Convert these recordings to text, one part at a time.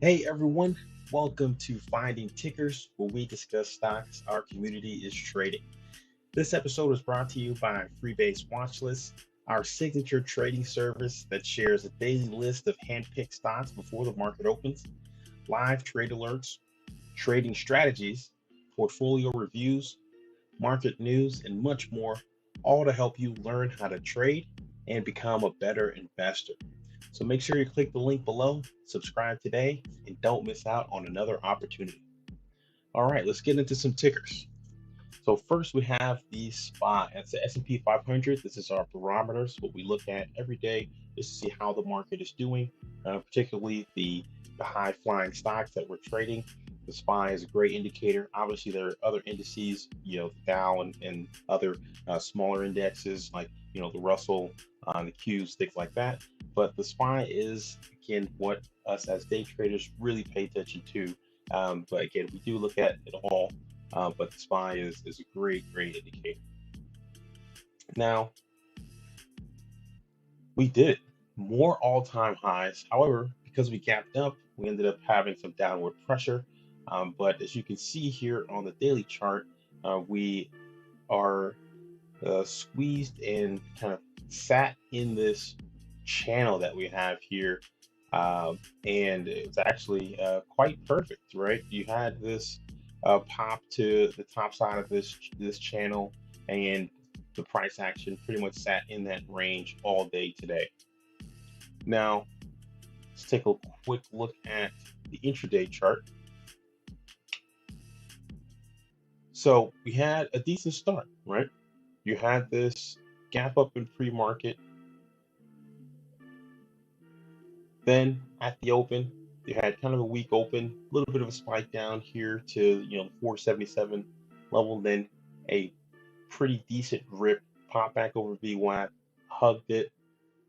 Hey everyone, welcome to Finding Tickers, where we discuss stocks our community is trading. This episode is brought to you by FREIBASE Watchlist, our signature trading service that shares a daily list of handpicked stocks before the market opens, live trade alerts, trading strategies, portfolio reviews, market news, and much more, all to help you learn how to trade and become a better investor. So make sure you click the link below, subscribe today, and don't miss out on another opportunity. All right, let's get into some tickers. So first we have the SPY. That's the S&P 500. This is our barometers, what we look at every day just to see how the market is doing, particularly the high flying stocks that we're trading. The SPY is a great indicator. Obviously, there are other indices, the Dow and other smaller indexes like the Russell, the Qs, things like that. But the SPY is again what us as day traders really pay attention to. But again, we do look at it all. But the SPY is a great indicator. Now, we did more all-time highs. However, because we gapped up, we ended up having some downward pressure. But as you can see here on the daily chart, we are squeezed and kind of sat in this channel that we have here. And it's actually quite perfect, right? You had this pop to the top side of this channel, and the price action pretty much sat in that range all day today. Now, let's take a quick look at the intraday chart. So we had a decent start, right? You had this gap up in pre-market. Then at the open, you had kind of a weak open, a little bit of a spike down here to the 477 level, then a pretty decent rip, pop back over VWAP, hugged it,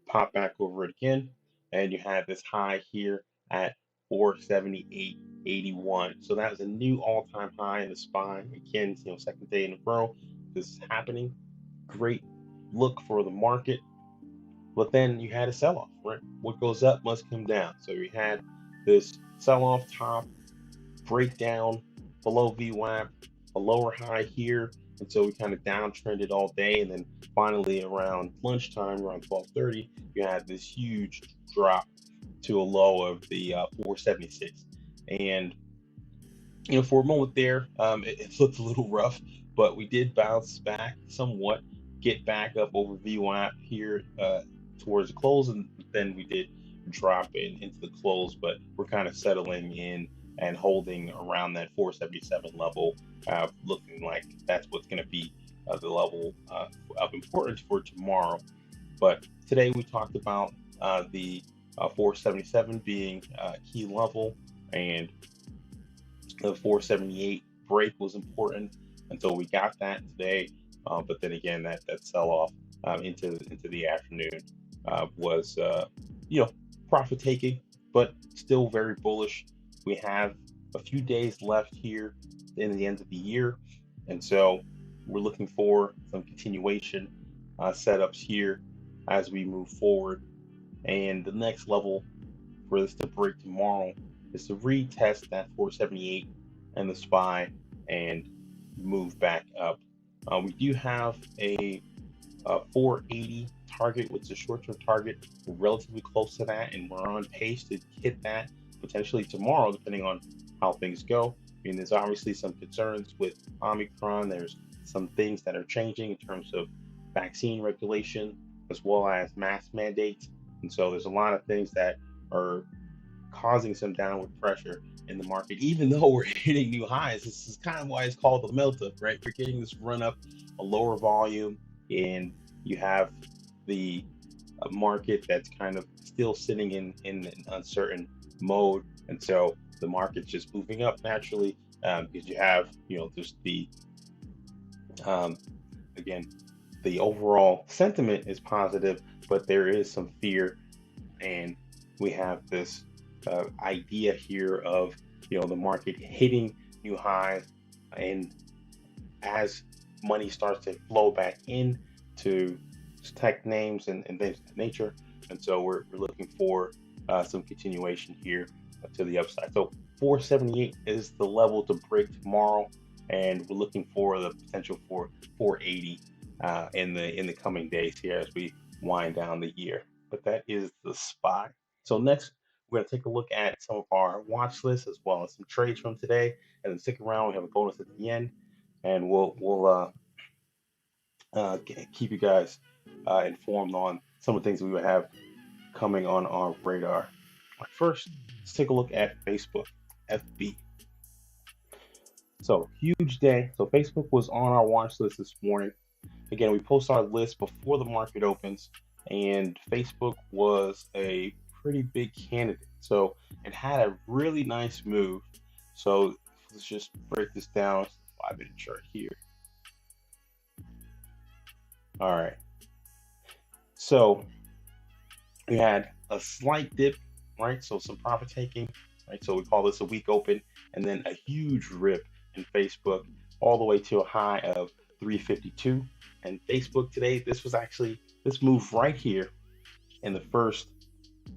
pop back over it again, and you had this high here at 478.81. So that was a new all-time high in the SPY. Again, second day in a row this is happening. Great look for the market. But then you had a sell-off, right? What goes up must come down. So you had this sell-off top, breakdown below VWAP, a lower high here, and so we kind of downtrended all day, and then finally around lunchtime, around 12:30, you had this huge drop to a low of the 476. And for a moment there, it looked a little rough, but we did bounce back somewhat, get back up over VWAP here towards the close, and then we did drop into the close, but we're kind of settling in and holding around that 477 level, looking like that's what's going to be the level of importance for tomorrow. But today we talked about the 477 being a key level, and the 478 break was important, and so we got that today. But then again, that sell-off into the afternoon was profit taking, but still very bullish. We have a few days left here in the end of the year, and so we're looking for some continuation setups here as we move forward. And the next level for this to break tomorrow is to retest that 478 and the SPY and move back up. We do have a 480 target, which is a short-term target. We're relatively close to that, and we're on pace to hit that potentially tomorrow, depending on how things go. I mean, there's obviously some concerns with Omicron. There's some things that are changing in terms of vaccine regulation as well as mask mandates. And so there's a lot of things that are causing some downward pressure in the market, even though we're hitting new highs. This is kind of why it's called the melt up, right? You're getting this run up, a lower volume, and you have the market that's kind of still sitting in an uncertain mode. And so the market's just moving up naturally because you have, just the, again, the overall sentiment is positive, but there is some fear. And we have this idea here of, the market hitting new highs, and as money starts to flow back in to tech names and things of that nature. And so we're looking for some continuation here to the upside. So 478 is the level to break tomorrow, and we're looking for the potential for 480 in the coming days here as we wind down the year. But that is the SPY. So next, we're going to take a look at some of our watch lists as well as some trades from today, and then stick around. We have a bonus at the end, and we'll keep you guys informed on some of the things that we would have coming on our radar. First, let's take a look at Facebook, FB. So huge day. So Facebook was on our watch list this morning. Again, we post our list before the market opens, and Facebook was a pretty big candidate. So it had a really nice move. So let's just break this down. 5-minute chart here. All right. So we had a slight dip, right? So some profit taking, right? So we call this a weak open, and then a huge rip in Facebook all the way to a high of 352. And Facebook today, this move right here in the first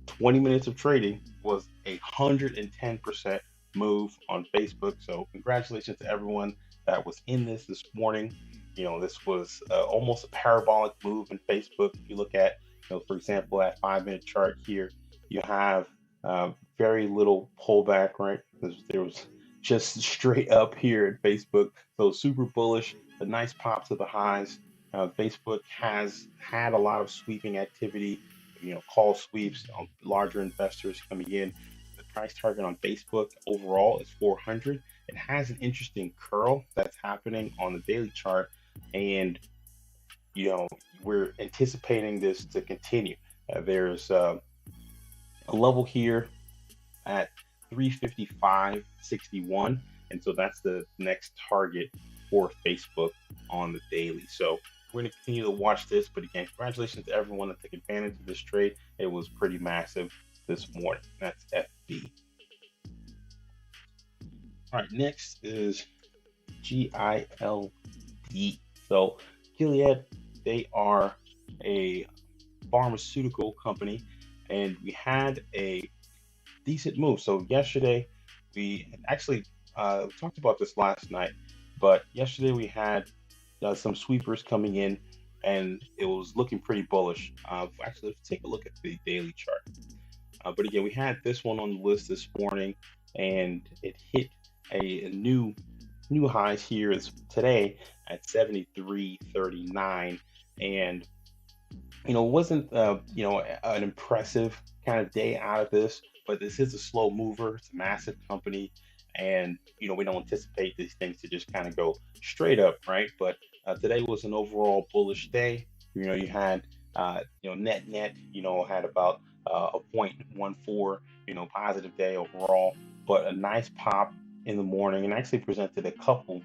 20 minutes of trading was 110% move on Facebook. So congratulations to everyone that was in this morning. This was almost a parabolic move in Facebook. If you look at, for example, that 5-minute chart here, you have very little pullback, right? There was just straight up here at Facebook. So super bullish, a nice pop to the highs. Facebook has had a lot of sweeping activity, call sweeps on larger investors coming in. The price target on Facebook overall is 400. It has an interesting curl that's happening on the daily chart, and we're anticipating this to continue. There's a level here at 355.61, and so that's the next target for Facebook on the daily. So we're going to continue to watch this, but again, congratulations to everyone that took advantage of this trade. It was pretty massive this morning. That's FB. All right, next is GILD. So Gilead, they are a pharmaceutical company, and we had a decent move. So yesterday, we actually talked about this last night, but yesterday we had some sweepers coming in, and it was looking pretty bullish. Actually, let's take a look at the daily chart. But again, we had this one on the list this morning, and it hit a new highs here is today at 73.39, and it wasn't an impressive kind of day out of this, but this is a slow mover. It's a massive company, and we don't anticipate these things to just kind of go straight up, right? But today was an overall bullish day. You had net had about a 0.14 positive day overall, but a nice pop in the morning, and actually presented a couple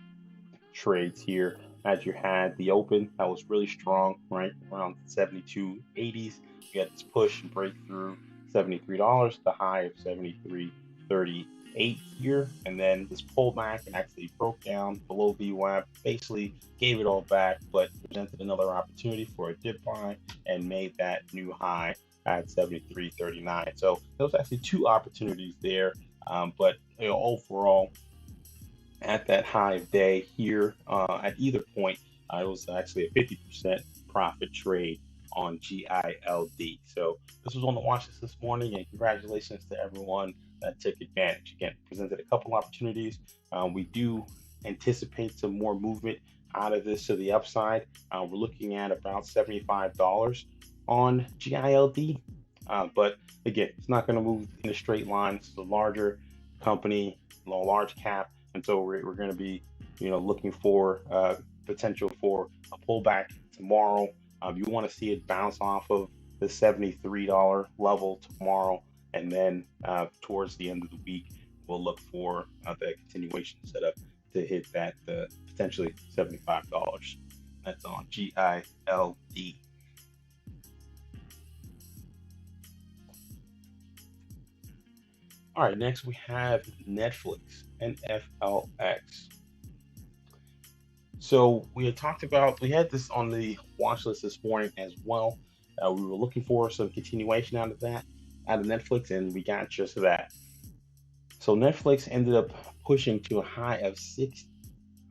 trades here as you had the open that was really strong, right around 72.80s. You had this push and breakthrough $73, the high of 73.38 here, and then this pullback and actually broke down below VWAP, basically gave it all back, but presented another opportunity for a dip buy and made that new high at 73.39. So there was actually two opportunities there, but overall, at that high of day here, at either point, it was actually a 50% profit trade on GILD. So this was on the watch list this morning, and congratulations to everyone that took advantage. Again, presented a couple opportunities. We do anticipate some more movement out of this to the upside. We're looking at about $75 on GILD. But again, it's not going to move in a straight line. It's a larger company, large cap. And so we're going to be, looking for potential for a pullback tomorrow. You want to see it bounce off of the $73 level tomorrow, and then towards the end of the week, we'll look for the continuation setup to hit that potentially $75. That's on GILD. All right, next we have Netflix, NFLX. So we had this on the watch list this morning as well. We were looking for some continuation out of Netflix, and we got just that. So Netflix ended up pushing to a high of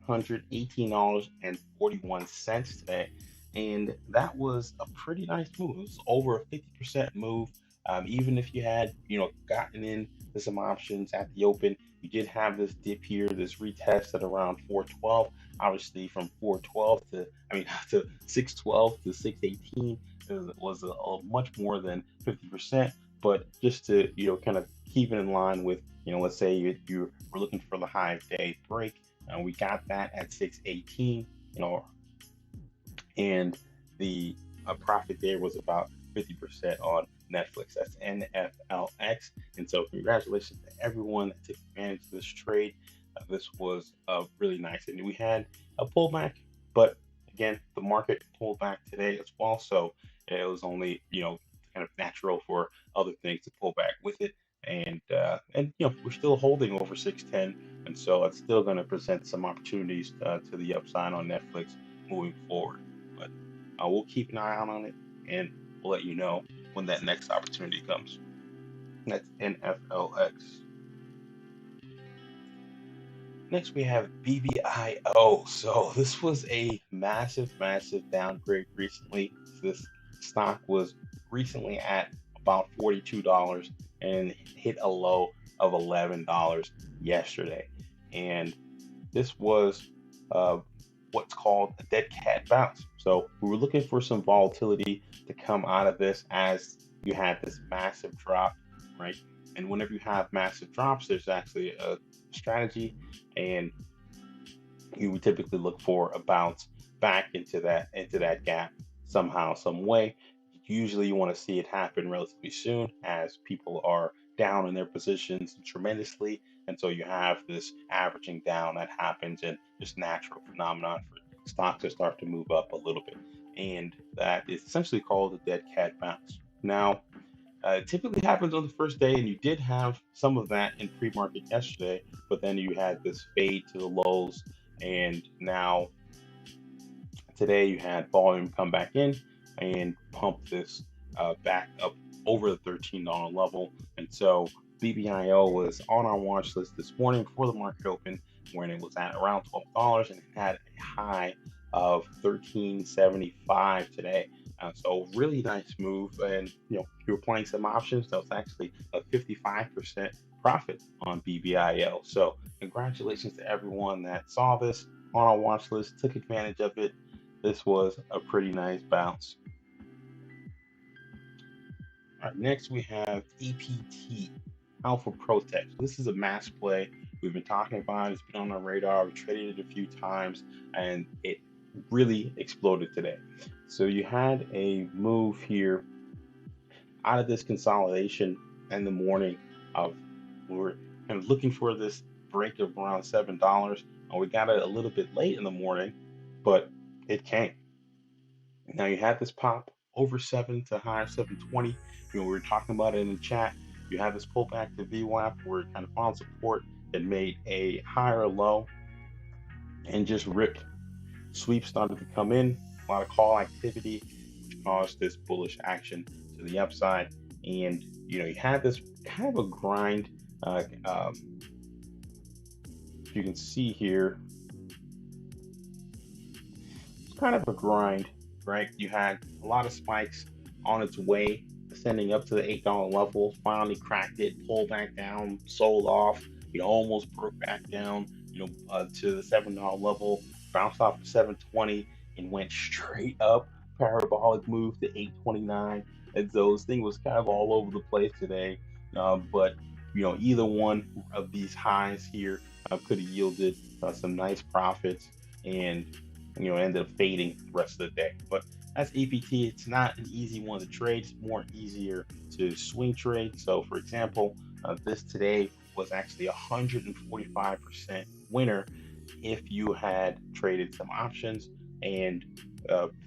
$618.41 today. And that was a pretty nice move. It was over a 50% move. Even if you had, gotten in to some options at the open, you did have this dip here, this retest at around 412. Obviously, from 412 to, to 612 to 618 was a much more than 50%. But just to, kind of keep it in line with, let's say you were looking for the high day break, and we got that at 618, and the profit there was about 50% on Netflix. That's NFLX. And so, congratulations to everyone that took advantage of this trade. This was really nice. And we had a pullback, but again, the market pulled back today as well. So, it was only, kind of natural for other things to pull back with it. And we're still holding over 610, and so it's still going to present some opportunities to the upside on Netflix moving forward. But we'll keep an eye out on it, and we'll let you know when that next opportunity comes. That's NFLX. Next, we have BBIO. So this was a massive, massive downgrade recently. This stock was recently at about $42 and hit a low of $11 yesterday. And this was what's called a dead cat bounce. So we were looking for some volatility to come out of this as you had this massive drop, right? And whenever you have massive drops, there's actually a strategy, and you would typically look for a bounce back into that gap somehow, some way. Usually you want to see it happen relatively soon as people are down in their positions tremendously, and so you have this averaging down that happens, and just natural phenomenon for stocks to start to move up a little bit, and that is essentially called a dead cat bounce. Now, it typically happens on the first day, and you did have some of that in pre-market yesterday, but then you had this fade to the lows, and now today you had volume come back in and pump this back up over the $13 level. And so BBIO was on our watch list this morning before the market opened, when it was at around $12 and it had a high of $13.75 today. So really nice move. And if you were playing some options, that was actually a 55% profit on BBIO. So congratulations to everyone that saw this on our watch list, took advantage of it. This was a pretty nice bounce. All right, next we have APT, Alpha Protect. This is a mass play. We've been talking about it. It's been on our radar. We've traded it a few times, and it really exploded today. So you had a move here out of this consolidation in the morning. We were kind of looking for this break of around $7, and we got it a little bit late in the morning, but it came. Now you had this pop over 7 to high of 720. We were talking about it in the chat. You had this pullback to VWAP where it kind of found support and made a higher low and just ripped. Sweeps started to come in, a lot of call activity, which caused this bullish action to the upside. And you had this kind of a grind. You can see here, it's kind of a grind, right? You had a lot of spikes on its way, ascending up to the $8 level, finally cracked it, pulled back down, sold off, almost broke back down, to the $7 level, bounced off to 720 and went straight up, parabolic move to 829. And so this thing was kind of all over the place today. But either one of these highs here could have yielded some nice profits, and ended up fading the rest of the day. But that's APT. It's not an easy one to trade. It's more easier to swing trade. So for example, this today was actually 145% winner if you had traded some options and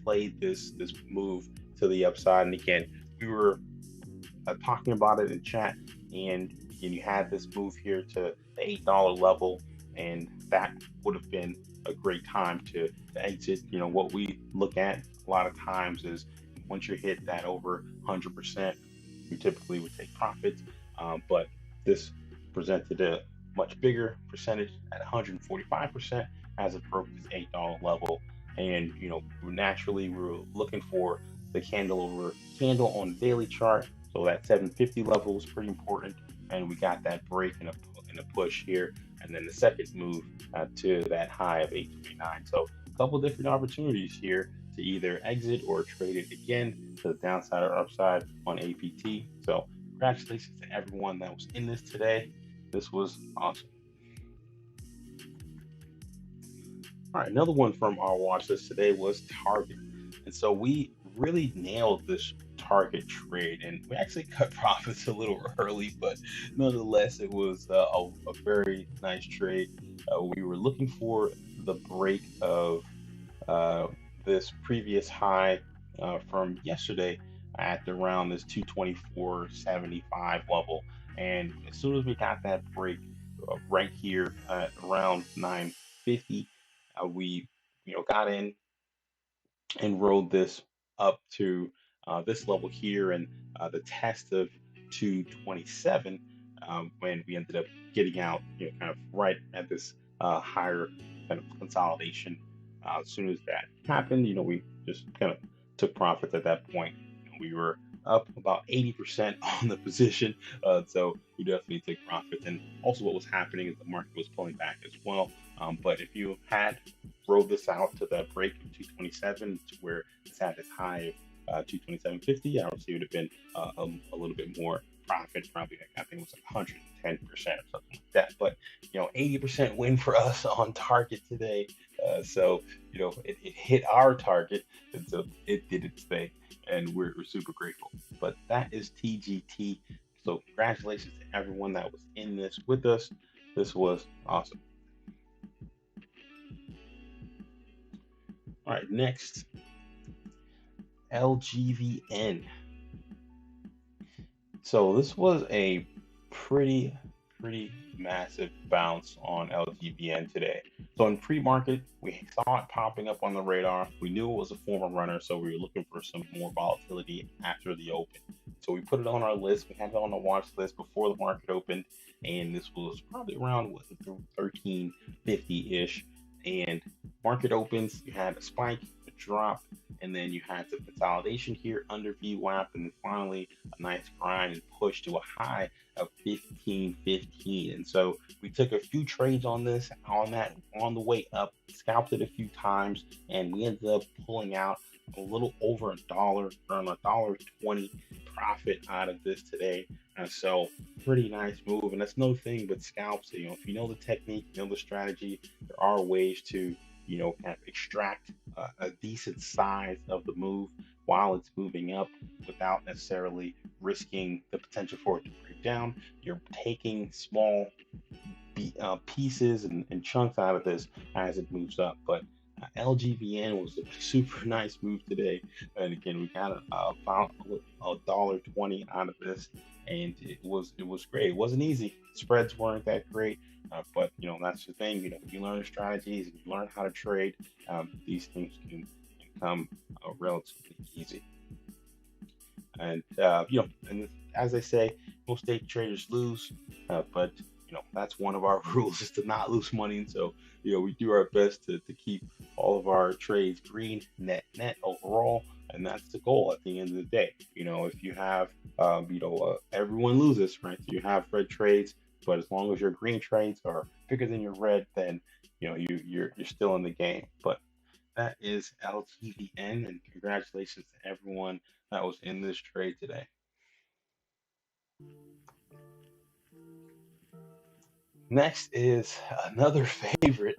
played this move to the upside. And again, we were talking about it in chat, and you had this move here to the $8 level, and that would have been a great time to exit. What we look at a lot of times is once you hit that over 100%, you typically would take profits, but this presented a much bigger percentage at 145% as it broke this $8 level. And naturally, we were looking for the candle over candle on the daily chart. So that 750 level was pretty important, and we got that break and a push here, and then the second move to that high of 829. So a couple different opportunities here to either exit or trade it again to the downside or upside on APT. So congratulations to everyone that was in this today. This was awesome. All right, another one from our watch list today was Target. And so we really nailed this Target trade, and we actually cut profits a little early, but nonetheless, it was a very nice trade. We were looking for the break of uh, this previous high from yesterday at around this 224.75 level. And as soon as we got that break right here at around 950, we got in and rode this up to this level here, and the test of 227 when we ended up getting out kind of right at this higher kind of consolidation. As soon as that happened, we just kind of took profits at that point. We were up about 80% on the position, so we definitely took profits. And also what was happening is the market was pulling back as well. But if you had rode this out to the break of 227 to where it's at its high of 227.50, obviously it would have been a little bit more profit, probably I think it was like 110% or something like that. But 80% win for us on target today. So it hit our target, and so it did its thing, and we're super grateful. But that is TGT. So congratulations to everyone that was in this with us. This was awesome. All right, next, LGVN. So this was a pretty massive bounce on LGBN today. So in pre-market, we saw it popping up on the radar. We knew it was a former runner, so we were looking for some more volatility after the open. So we put it on our list. We had it on the watch list before the market opened, and this was probably around 1350-ish. And market opens, you had a spike, a drop, and then you had some consolidation here under VWAP, and then finally a nice grind and push to a high of 15.15. And so we took a few trades on this on the way up, scalped it a few times, and we ended up pulling out a little over $1, around $1.20 profit out of this today. And so pretty nice move. And that's no thing but scalps. If you know the technique, you know the strategy, there are ways to kind of extract a decent size of the move while it's moving up without necessarily risking the potential for it to break down. You're taking small pieces and chunks out of this as it moves up. But LGVN was a super nice move today, and again, we got about $1.20 out of this, and it was great. It wasn't easy. Spreads weren't that great, but that's the thing. You learn strategies and you learn how to trade. These things can come relatively easy. And and as I say, most day traders lose, but that's one of our rules, is to not lose money. And so we do our best to keep all of our trades green, net overall, and that's the goal at the end of the day. If you have everyone loses, right? So you have red trades, but as long as your green trades are bigger than your red, then you're still in the game. But that is LGVN, and congratulations to everyone that was in this trade today. Next is another favorite,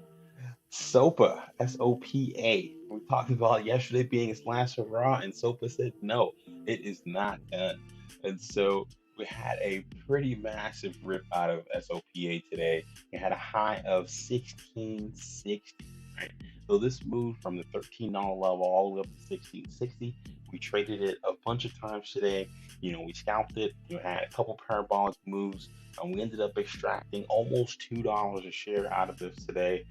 SOPA, SOPA. We talked about yesterday being its last hurrah, and SOPA said no, it is not done. And so we had a pretty massive rip out of SOPA today. We had a high of 1660, right? So this moved from the $13 level all the way up to 1660. We traded it a bunch of times today. We scalped it. Had a couple parabolic moves, and we ended up extracting almost $2 a share out of this today.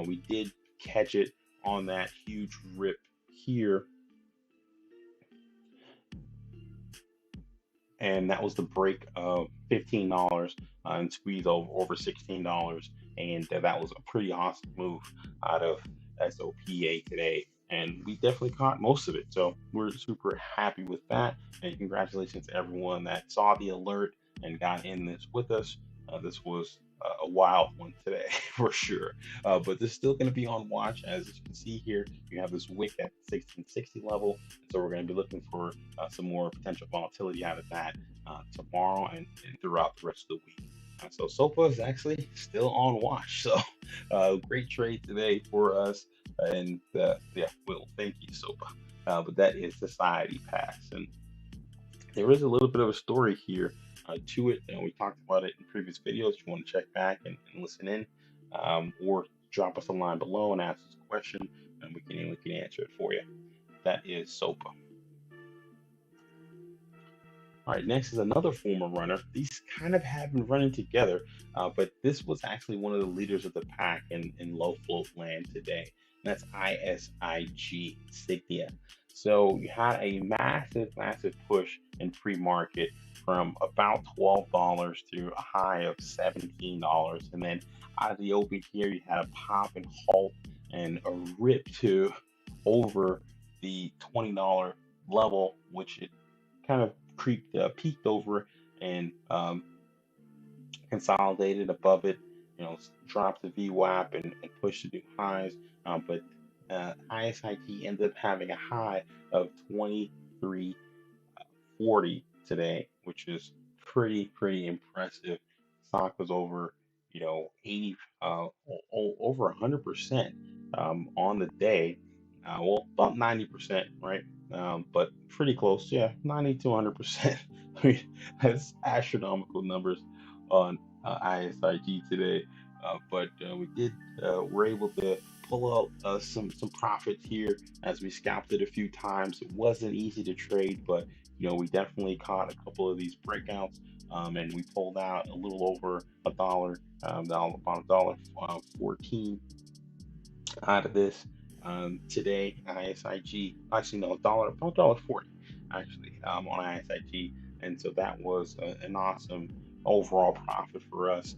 We did catch it on that huge rip here. and that was the break of $15 and squeeze over $16, and that was a pretty awesome move out of SOPA today. And we definitely caught most of it, so we're super happy with that. And congratulations to everyone that saw the alert and got in this with us. This was a wild one today for sure. But this is still going to be on watch. As you can see here, you have this wick at 1660 level. So we're going to be looking for some more potential volatility out of that tomorrow and throughout the rest of the week. So SOPA is actually still on watch. So great trade today for us. And yeah, Will, thank you, SOPA. But that is Society Pass. And there is a little bit of a story here to it. We talked about it in previous videos. If you want to check back and listen in, or drop us a line below and ask us a question, and we can answer it for you. That is SOPA. All right, next is another former runner. These kind of have been running together, but this was actually one of the leaders of the pack in low float land today. And that's ISIG, Signia. So you had a massive push in pre-market from about $12 to a high of $17. And then out of the open here, you had a pop and halt and a rip to over the $20 level, which it kind of peaked over and consolidated above it, dropped the VWAP and pushed to new highs. But ISIG ended up having a high of 23.40 today, which is pretty impressive. Stock was over, 80, over 100% on the day. Well, about 90%, right? But pretty close, yeah, 90 to 100%. I mean, that's astronomical numbers on ISIG today. But we're able to pull out some profits here as we scalped it a few times. It wasn't easy to trade, but we definitely caught a couple of these breakouts, and we pulled out a little over a dollar, about a dollar 14 out of this today. ISIG, actually no, about dollar 40 actually on ISIG, and so that was an awesome overall profit for us.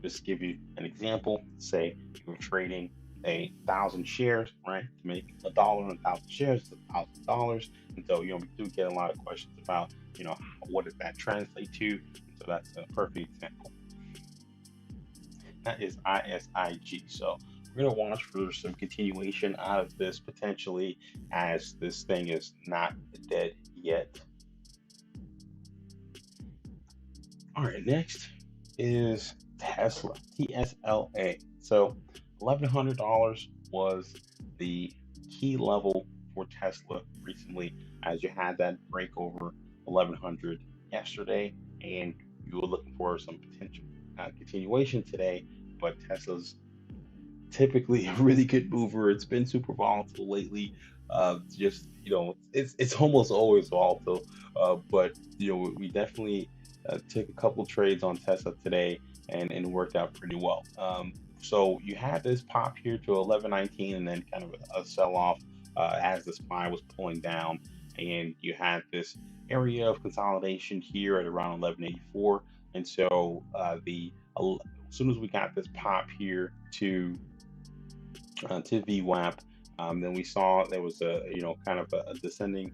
Just to give you an example, say you were trading 1,000 shares, right? To make a dollar on 1,000 shares is $1,000, and so we do get a lot of questions about what does that translate to. So that's a perfect example. That is ISIG. So we're going to watch for some continuation out of this potentially, as this thing is not dead yet. All right, next is Tesla, TSLA. So $1,100 was the key level for Tesla recently, as you had that break over 1,100 yesterday, and you were looking for some potential continuation today. But Tesla's typically a really good mover. It's been super volatile lately. Just it's almost always volatile. But we definitely took a couple trades on Tesla today, and worked out pretty well. So you had this pop here to 1119, and then kind of a sell off as the SPY was pulling down, and you had this area of consolidation here at around 1184. And so as soon as we got this pop here to VWAP, then we saw there was a kind of a descending,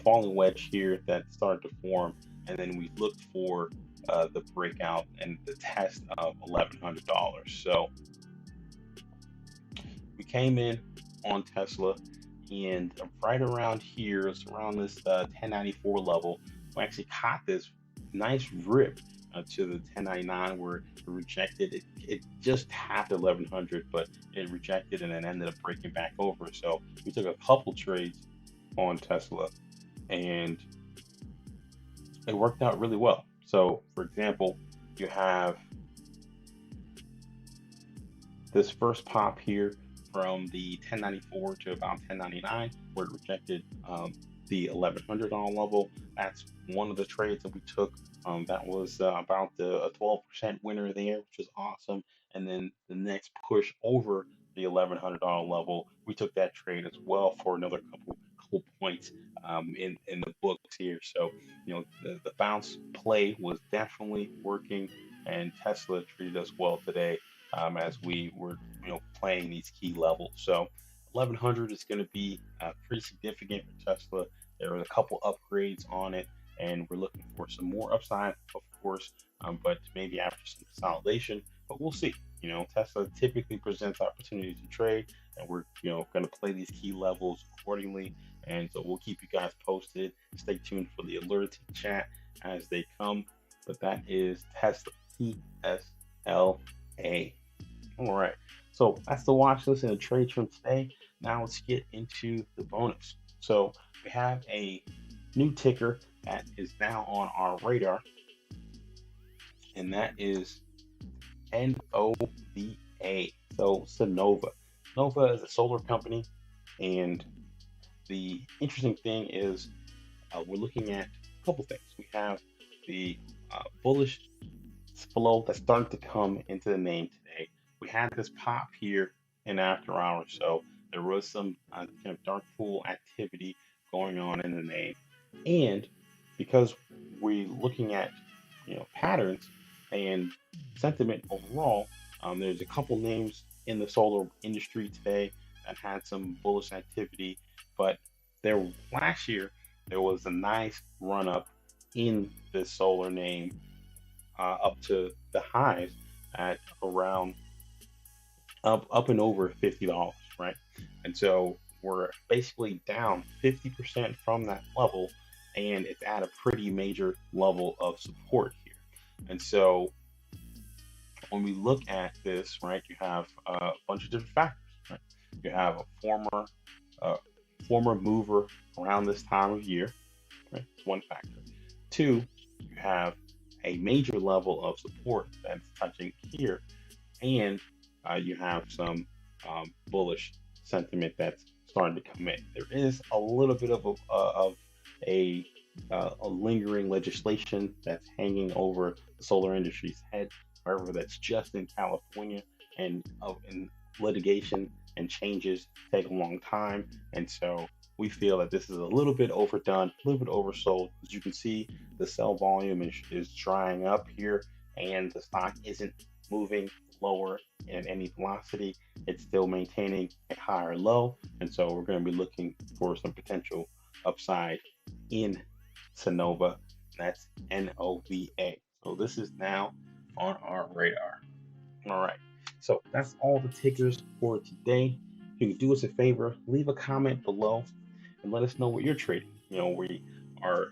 falling wedge here that started to form, and then we looked for the breakout and the test of $1,100. So we came in on Tesla, and right around here, it's around this 1094 level. We actually caught this nice rip to the 1099 where it rejected. It just tapped 1100, but it rejected and then ended up breaking back over. So we took a couple trades on Tesla, and it worked out really well. So, for example, you have this first pop here from the 1094 to about 1099, where it rejected the $1,100 level. That's one of the trades that we took. That was about a 12% winner there, which is awesome. And then the next push over the $1,100 level, we took that trade as well for another couple multiple points in the books here. So, the bounce play was definitely working, and Tesla treated us well today as we were, playing these key levels. So 1100 is going to be pretty significant for Tesla. There were a couple upgrades on it, and we're looking for some more upside, of course, but maybe after some consolidation. But we'll see. Tesla typically presents opportunities to trade, and we're going to play these key levels accordingly. And so we'll keep you guys posted. Stay tuned for the alerts chat as they come. But that is Tesla, TSLA. All right. So that's the watch list and the trades from today. Now let's get into the bonus. So we have a new ticker that is now on our radar, and that is NOVA. So Sonova. Sonova is a solar company, and the interesting thing is we're looking at a couple things. We have the bullish flow that's starting to come into the name today. We had this pop here in after hours, so there was some kind of dark pool activity going on in the name, and because we're looking at patterns and sentiment overall, there's a couple names in the solar industry today that had some bullish activity, but last year there was a nice run up in this solar name up to the highs at around up and over $50, right? And so we're basically down 50% from that level, and it's at a pretty major level of support here. And so when we look at this, right, you have a bunch of different factors, right? You have a former mover around this time of year, right? That's one factor. Two, you have a major level of support that's touching here, and you have some bullish sentiment that's starting to come in. There is a little bit of a lingering legislation that's hanging over the solar industry's head. However, that's just in California, and litigation and changes take a long time. And so we feel that this is a little bit overdone, a little bit oversold. As you can see, the sell volume is drying up here, and the stock isn't moving lower in any velocity. It's still maintaining a higher low, and so we're going to be looking for some potential upside in Sonova. That's NOVA. So this is now on our radar. All right, so that's all the tickers for today. If you can do us a favor, leave a comment below and let us know what you're trading. We are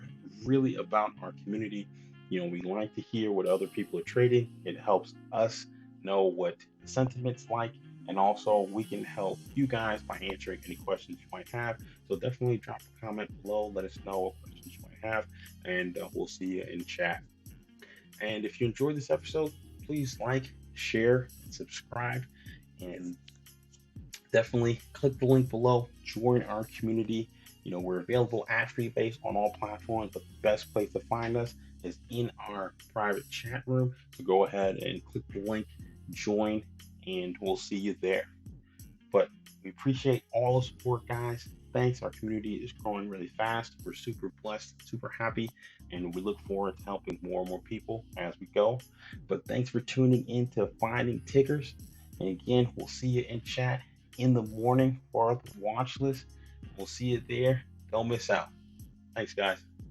really about our community. We like to hear what other people are trading. It helps us know what sentiment's like, and also we can help you guys by answering any questions you might have. So definitely drop a comment below, let us know what questions you might have, and we'll see you in chat. And if you enjoyed this episode, please like, share, and subscribe, and definitely click the link below, join our community. We're available at FREIBASE on all platforms, but the best place to find us is in our private chat room. So go ahead and click the link, join, and we'll see you there. But we appreciate all the support, guys. Thanks. Our community is growing really fast. We're super blessed, super happy, and we look forward to helping more and more people as we go. But thanks for tuning in to Finding Tickers. And again, we'll see you in chat in the morning for the watch list. We'll see you there. Don't miss out. Thanks, guys.